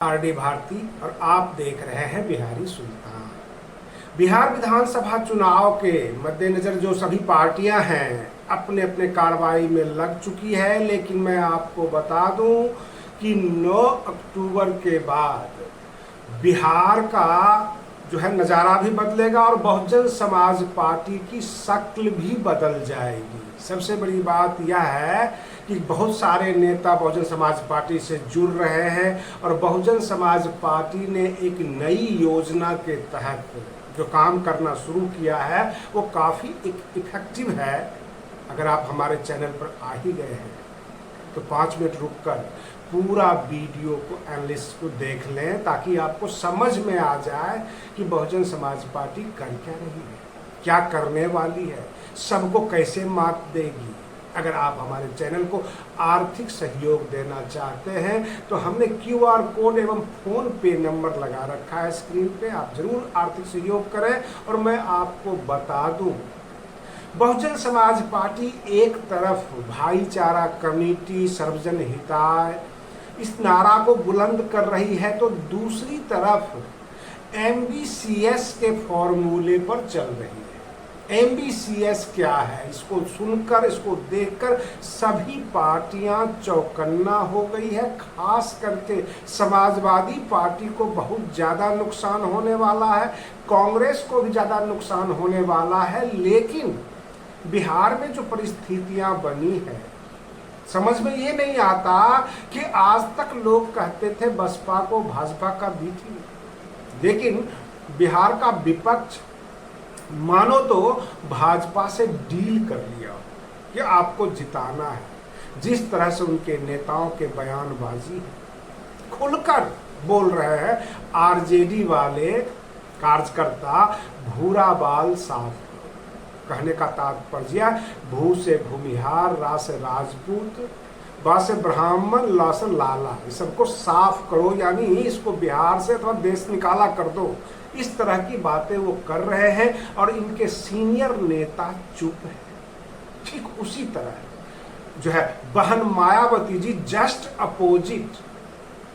RD Bharti और आप देख रहे हैं बिहारी सुल्तान। बिहार विधानसभा चुनाव के मद्देनजर जो सभी पार्टियां हैं अपने अपने कार्रवाई में लग चुकी है, लेकिन मैं आपको बता दूं कि 9 अक्टूबर के बाद बिहार का जो है नज़ारा भी बदलेगा और बहुजन समाज पार्टी की शक्ल भी बदल जाएगी। सबसे बड़ी बात यह है कि बहुत सारे नेता बहुजन समाज पार्टी से जुड़ रहे हैं और बहुजन समाज पार्टी ने एक नई योजना के तहत जो काम करना शुरू किया है वो काफ़ी इफेक्टिव है। अगर आप हमारे चैनल पर आ ही गए हैं तो 5 मिनट रुककर पूरा वीडियो को एनालिस्ट को देख लें ताकि आपको समझ में आ जाए कि बहुजन समाज पार्टी कर क्या रही है, क्या करने वाली है, सबको कैसे मात देगी। अगर आप हमारे चैनल को आर्थिक सहयोग देना चाहते हैं तो हमने QR कोड एवं फोन पे नंबर लगा रखा है स्क्रीन पे, आप जरूर आर्थिक सहयोग करें। और मैं आपको बता दूं, बहुजन समाज पार्टी एक तरफ भाईचारा कमेटी सर्वजन हिताय इस नारा को बुलंद कर रही है तो दूसरी तरफ MBCS के फॉर्मूले पर चल रही है। MBCS क्या है, इसको सुनकर इसको देखकर सभी पार्टियां चौकन्ना हो गई है। खास करके समाजवादी पार्टी को बहुत ज़्यादा नुकसान होने वाला है, कांग्रेस को भी ज़्यादा नुकसान होने वाला है। लेकिन बिहार में जो परिस्थितियां बनी है समझ में ये नहीं आता कि आज तक लोग कहते थे बसपा को भाजपा का बीटी, लेकिन बिहार का विपक्ष मानो तो भाजपा से डील कर लिया कि आपको जिताना है। जिस तरह से उनके नेताओं के बयानबाजी है, खुलकर बोल रहे हैं RJD वाले कार्यकर्ता भूरा बाल साफ, कहने का तात्पर्य भू से भूमिहार, रा से राजपूत, बा से ब्राह्मण, ला से लाला, इस सबको साफ करो, यानी इसको बिहार से अथवा देश निकाला कर दो। इस तरह की बातें वो कर रहे हैं और इनके सीनियर नेता चुप है। ठीक उसी तरह जो है बहन मायावती जी जस्ट अपोजिट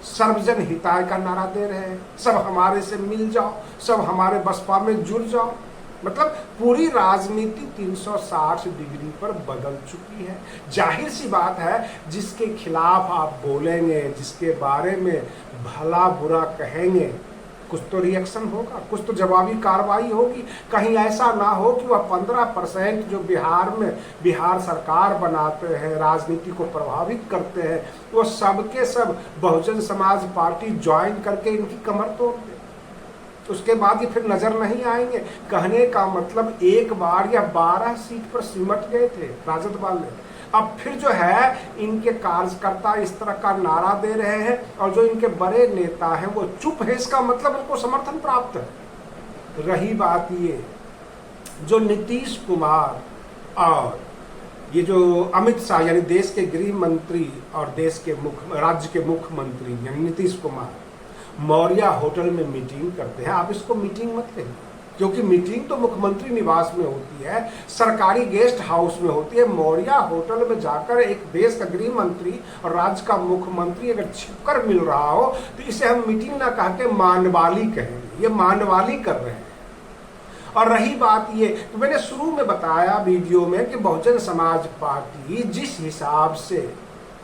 सर्वजन हिताय का नारा दे रहे हैं, सब हमारे से मिल जाओ, सब हमारे बसपा में जुड़ जाओ। मतलब पूरी राजनीति 360 डिग्री पर बदल चुकी है। जाहिर सी बात है जिसके खिलाफ आप बोलेंगे, जिसके बारे में भला बुरा कहेंगे, कुछ तो रिएक्शन होगा, कुछ तो जवाबी कार्रवाई होगी। कहीं ऐसा ना हो कि वह 15% जो बिहार में बिहार सरकार बनाते हैं, राजनीति को प्रभावित करते हैं, वो सबके सब बहुजन समाज पार्टी ज्वाइन करके इनकी कमर तोड़ दे। उसके बाद ये फिर नजर नहीं आएंगे। कहने का मतलब एक बार या 12 सीट पर सिमट गए थे राजद वाले, अब फिर जो है इनके कार्यकर्ता इस तरह का नारा दे रहे हैं और जो इनके बड़े नेता हैं वो चुप है। इसका मतलब उनको समर्थन प्राप्त है। रही बात ये जो नीतीश कुमार और ये जो अमित शाह यानी देश के गृह मंत्री और देश के राज्य के मुख्यमंत्री यानी नीतीश कुमार मौर्या होटल में मीटिंग करते हैं, आप इसको मीटिंग मत कहिए, क्योंकि मीटिंग तो मुख्यमंत्री निवास में होती है, सरकारी गेस्ट हाउस में होती है। मौर्या होटल में जाकर एक देश का गृह मंत्री और राज्य का मुख्यमंत्री अगर छिपकर मिल रहा हो तो इसे हम मीटिंग ना कह के मानवाली कहेंगे। ये मानवाली कर रहे हैं। और रही बात ये, तो मैंने शुरू में बताया वीडियो में कि बहुजन समाज पार्टी जिस हिसाब से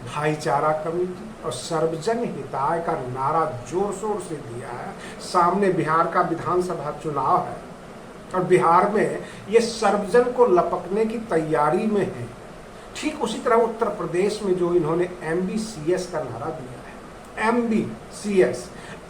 भाईचारा कमेटी और सर्वजन हिताय का नारा जोर शोर से दिया है, सामने बिहार का विधानसभा चुनाव है और बिहार में ये सर्वजन को लपकने की तैयारी में है। ठीक उसी तरह उत्तर प्रदेश में जो इन्होंने MBCS का नारा दिया है, MBCS,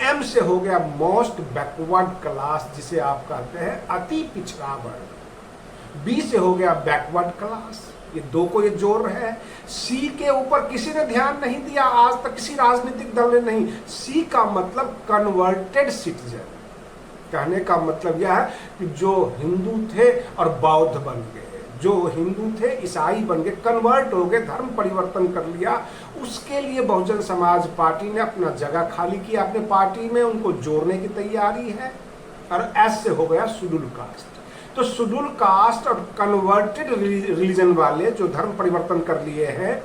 M से हो गया मोस्ट बैकवर्ड क्लास जिसे आप कहते हैं अति पिछड़ा वर्ग, B से हो गया बैकवर्ड क्लास, ये दो को ये जोड़ रहे हैं। C के ऊपर किसी ने ध्यान नहीं दिया, आज तक किसी राजनीतिक दल ने नहीं। C का मतलब कन्वर्टेड सिटीजन, कहने का मतलब यह है कि जो हिंदू थे और बौद्ध बन गए, जो हिंदू थे ईसाई बन गए, कन्वर्ट हो गए, धर्म परिवर्तन कर लिया। उसके लिए बहुजन समाज पार्टी ने अपना जगह खाली किया अपने पार्टी में, उनको जोड़ने की तैयारी है। और S से हो गया शेड्यूल कास्ट, तो शेड्यूल कास्ट और कन्वर्टेड रिलीजन वाले जो धर्म परिवर्तन कर लिए हैं,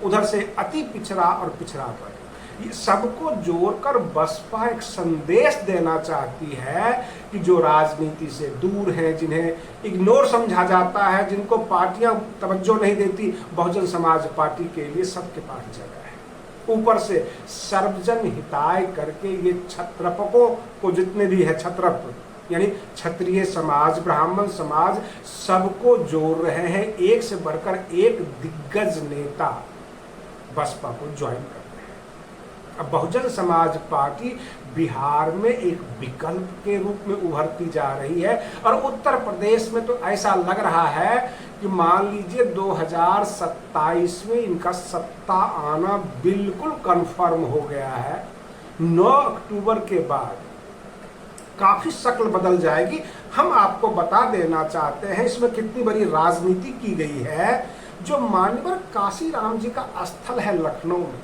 उधर से अति पिछड़ा और पिछड़ा वर्ग। ये सबको जोड़कर बसपा एक संदेश देना चाहती है कि जो राजनीति से दूर हैं, जिन्हें इग्नोर समझा जाता है, जिनको पार्टियां तवज्जो नहीं देती, बहुजन समाज पार्टी के लिए सबके पास जगह है। ऊपर से सर्वजन हिताय करके ये छत्रपकों को, जितने भी है छत्रप यानी क्षत्रिय समाज, ब्राह्मण समाज, सबको जोड़ रहे हैं। एक से बढ़कर एक दिग्गज नेता बसपा को ज्वाइन कर रहे हैं। अब बहुजन समाज पार्टी बिहार में एक विकल्प के रूप में उभरती जा रही है और उत्तर प्रदेश में तो ऐसा लग रहा है कि मान लीजिए 2027 में इनका सत्ता आना बिल्कुल कंफर्म हो गया है। 9 अक्टूबर के बाद काफी शक्ल बदल जाएगी। हम आपको बता देना चाहते हैं इसमें कितनी बड़ी राजनीति की गई है। जो मान्यवर काशीराम जी का स्थल है लखनऊ में,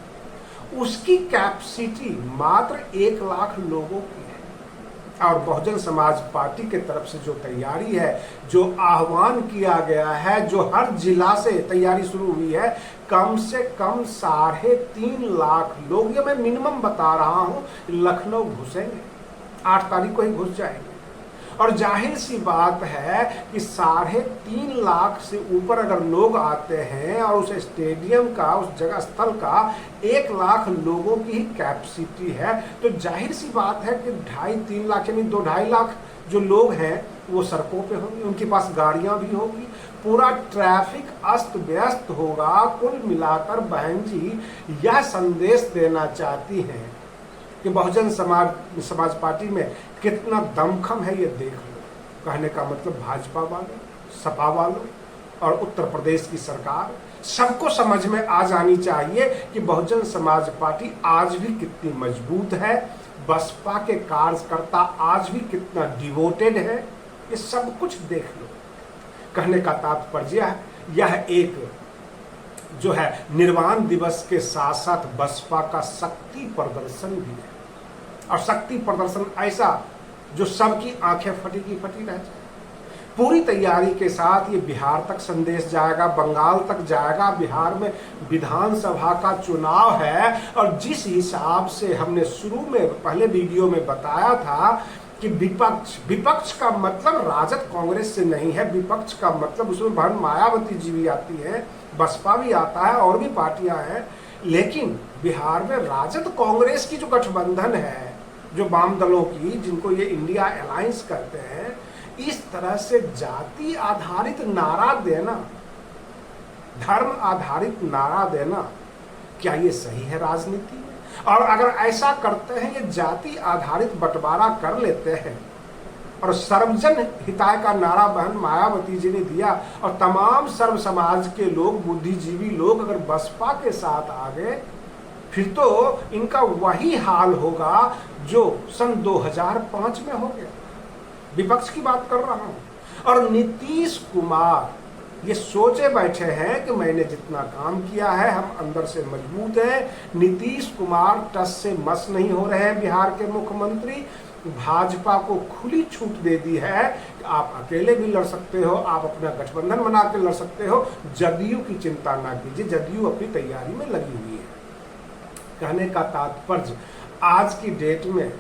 उसकी कैपेसिटी मात्र 1 लाख लोगों की है और बहुजन समाज पार्टी के तरफ से जो तैयारी है, जो आह्वान किया गया है, जो हर जिला से तैयारी शुरू हुई है, कम से कम 3.5 लाख लोग, ये मैं मिनिमम बता रहा हूं, लखनऊ घुसेंगे। 8 तारीख को ही घुस जाएंगे और जाहिर सी बात है कि 3.5 लाख से ऊपर अगर लोग आते हैं और उस स्टेडियम का, उस जगह स्थल का 1 लाख लोगों की ही कैपेसिटी है, तो जाहिर सी बात है कि 2.5-3 लाख यानी 2-2.5 लाख जो लोग हैं वो सड़कों पे होंगे, उनके पास गाड़ियां भी होगी, पूरा ट्रैफिक अस्त व्यस्त होगा। कुल मिलाकर बहन जी यह संदेश देना चाहती हैं कि बहुजन समाज पार्टी में कितना दमखम है, ये देख लो। कहने का मतलब भाजपा वालों, सपा वालों और उत्तर प्रदेश की सरकार सबको समझ में आ जानी चाहिए कि बहुजन समाज पार्टी आज भी कितनी मजबूत है, बसपा के कार्यकर्ता आज भी कितना डिवोटेड है, ये सब कुछ देख लो। कहने का तात्पर्य यह एक जो है निर्वाण दिवस के साथ साथ बसपा का शक्ति प्रदर्शन भी है और शक्ति प्रदर्शन ऐसा जो सबकी आंखें फटी की फटी रह जाए। पूरी तैयारी के साथ ये बिहार तक संदेश जाएगा, बंगाल तक जाएगा। बिहार में विधानसभा का चुनाव है और जिस हिसाब से हमने शुरू में पहले वीडियो में बताया था कि विपक्ष का मतलब राजद कांग्रेस से नहीं है, विपक्ष का मतलब उसमें बहन मायावती जी भी आती है, बसपा भी आता है और भी पार्टियां हैं, लेकिन बिहार में राजद कांग्रेस की जो गठबंधन है, जो वाम दलों की, जिनको ये इंडिया अलायंस करते हैं, इस तरह से जाति आधारित नारा देना, धर्म आधारित नारा देना, क्या ये सही है राजनीति में? और अगर ऐसा करते हैं, ये जाति आधारित बंटवारा कर लेते हैं और सर्वजन हिताय का नारा बहन मायावती जी ने दिया और तमाम सर्व समाज के लोग, बुद्धिजीवी लोग अगर बसपा के साथ आ गए, फिर तो इनका वही हाल होगा जो सन 2005 में हो गया। विपक्ष की बात कर रहा हूं। और नीतीश कुमार ये सोचे बैठे हैं कि मैंने जितना काम किया है, हम अंदर से मजबूत हैं। नीतीश कुमार टस से मस नहीं हो रहे हैं बिहार के मुख्यमंत्री। भाजपा को खुली छूट दे दी है कि आप अकेले भी लड़ सकते हो, आप अपना गठबंधन बना के लड़ सकते हो, जदयू की चिंता ना कीजिए, जदयू अपनी तैयारी में लगी हुई है। कहने का तात्पर्य आज की डेट में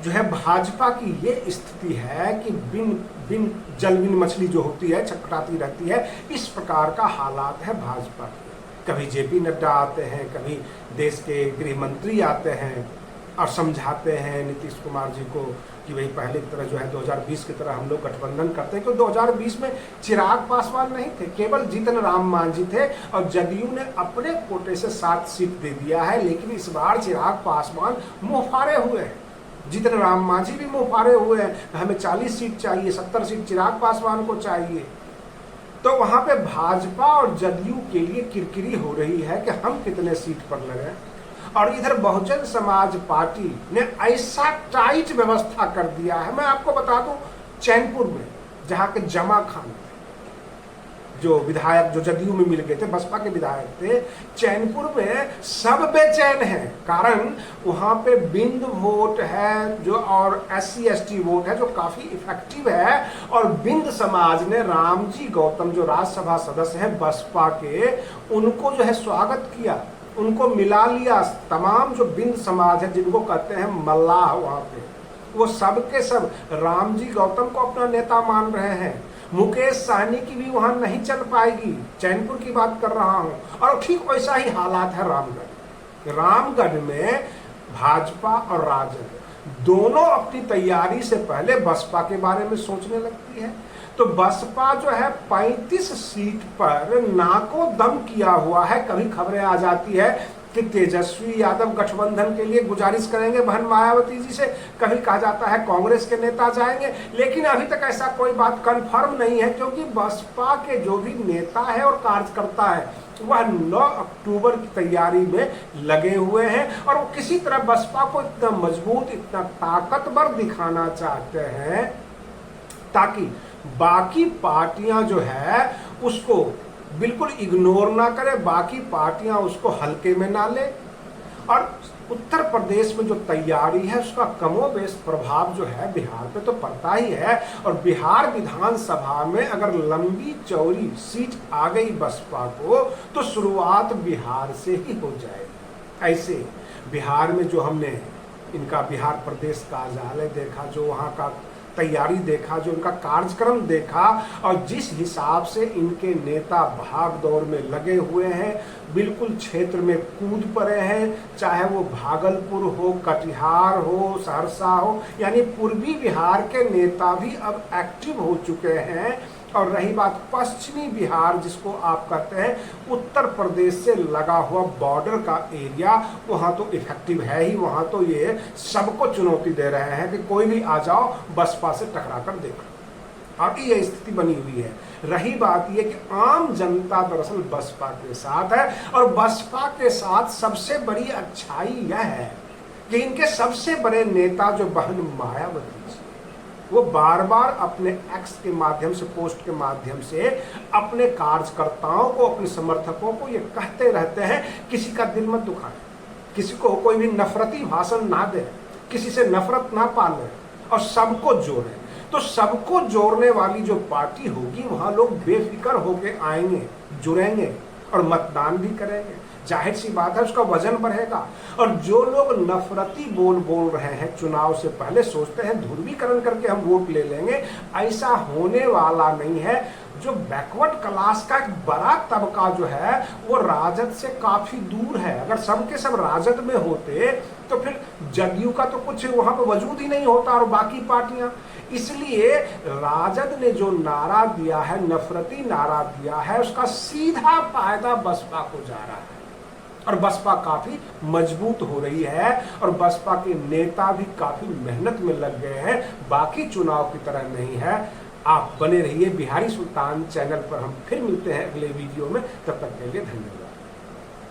जो है भाजपा की ये स्थिति है कि बिन जल बिन मछली जो होती है छटपटाती रहती है, इस प्रकार का हालात है भाजपा के। कभी जेपी नड्डा आते हैं, कभी देश के गृह मंत्री आते हैं और समझाते हैं नीतीश कुमार जी को कि भाई पहले की तरह जो है 2020 की तरह हम लोग गठबंधन करते हैं। क्योंकि 2020 में चिराग पासवान नहीं थे, केवल जीतन राम मांझी थे और जदयू ने अपने कोटे से 7 सीट दे दिया है। लेकिन इस बार चिराग पासवान मुंहफाड़े हुए हैं, जीतन राम मांझी भी मुंहफाड़े हुए हैं, हमें 40 सीट चाहिए, 70 सीट चिराग पासवान को चाहिए। तो वहां पे भाजपा और जदयू के लिए किरकिरी हो रही है कि हम कितने सीट पर लगे। और इधर बहुजन समाज पार्टी ने ऐसा टाइट व्यवस्था कर दिया है। मैं आपको बता दूं, चैनपुर में जहां के जमा खान जो विधायक जो जदयू में मिल गए थे, बसपा के विधायक थे, चैनपुर में सब बेचैन हैं। कारण वहां पे बिंद वोट है जो और SC ST वोट है जो काफी इफेक्टिव है। और बिंद समाज ने रामजी गौतम जो राज्यसभा सदस्य हैं बसपा के, उनको जो है स्वागत किया, उनको मिला लिया। तमाम जो बिंद समाज है, जिनको कहते हैं मल्लाह, वहां पे वो सब के सब रामजी गौतम को अपना नेता मान रहे हैं। मुकेश सहनी की भी वहां नहीं चल पाएगी, चैनपुर की बात कर रहा हूं। और ठीक वैसा ही हालात है रामगढ़। रामगढ़ में भाजपा और राजद दोनों अपनी तैयारी से पहले बसपा के बारे में सोचने लगती है। तो बसपा जो है 35 सीट पर नाको दम किया हुआ है। कभी खबरें आ जाती है कि तेजस्वी यादव गठबंधन के लिए गुजारिश करेंगे बहन मायावती जी से, कभी कहा जाता है कांग्रेस के नेता जाएंगे, लेकिन अभी तक ऐसा कोई बात कंफर्म नहीं है, क्योंकि बसपा के जो भी नेता है और कार्यकर्ता है वह 9 अक्टूबर की तैयारी में लगे हुए हैं। और वो किसी तरह बसपा को इतना मजबूत, इतना ताकतवर दिखाना चाहते हैं ताकि बाकी पार्टियां जो है उसको बिल्कुल इग्नोर ना करे, बाकी पार्टियां उसको हल्के में ना ले। और उत्तर प्रदेश में जो तैयारी है उसका कमोबेश प्रभाव जो है बिहार पे तो पड़ता ही है। और बिहार विधानसभा में अगर लंबी चौड़ी सीट आ गई बसपा को तो शुरुआत बिहार से ही हो जाएगी। ऐसे बिहार में जो हमने इनका बिहार प्रदेश कार्यालय देखा, जो वहाँ का तैयारी देखा, जो उनका कार्यक्रम देखा, और जिस हिसाब से इनके नेता भाग दौड़ में लगे हुए हैं, बिल्कुल क्षेत्र में कूद पड़े हैं, चाहे वो भागलपुर हो, कटिहार हो, सहरसा हो, यानी पूर्वी बिहार के नेता भी अब एक्टिव हो चुके हैं। और रही बात पश्चिमी बिहार, जिसको आप कहते हैं उत्तर प्रदेश से लगा हुआ बॉर्डर का एरिया, वहाँ तो इफेक्टिव है ही। वहाँ तो ये सबको चुनौती दे रहे हैं कि कोई भी आ जाओ, बसपा से टकरा कर देखो। अब ये स्थिति बनी हुई है। रही बात ये कि आम जनता दरअसल बसपा के साथ है, और बसपा के साथ सबसे बड़ी अच्छाई यह है कि इनके सबसे बड़े नेता जो बहन मायावती, वो बार बार अपने एक्स के माध्यम से, पोस्ट के माध्यम से अपने कार्यकर्ताओं को, अपने समर्थकों को ये कहते रहते हैं किसी का दिल मत दुखाए, किसी को कोई भी नफरती भाषण ना दे, किसी से नफरत ना पाले, और सबको जोड़े। तो सबको जोड़ने वाली जो पार्टी होगी वहां लोग बेफिक्र होके आएंगे, जुड़ेंगे और मतदान भी करेंगे। जाहिर सी बात है उसका वजन बढ़ेगा। और जो लोग नफरती बोल रहे हैं चुनाव से पहले, सोचते हैं ध्रुवीकरण करके हम वोट ले लेंगे, ऐसा होने वाला नहीं है। जो बैकवर्ड क्लास का एक बड़ा तबका जो है वो राजद से काफी दूर है। अगर सब के सब राजद में होते तो फिर जदयू का तो कुछ वहां पर वजूद ही नहीं होता, और बाकी पार्टियां। इसलिए राजद ने जो नारा दिया है, नफरती नारा दिया है, उसका सीधा फायदा बसपा को जा रहा है। और बसपा काफी मजबूत हो रही है, और बसपा के नेता भी काफी मेहनत में लग गए हैं। बाकी चुनाव की तरह नहीं है। आप बने रहिए बिहारी सुल्तान चैनल पर। हम फिर मिलते हैं अगले वीडियो में, तब तक के लिए धन्यवाद।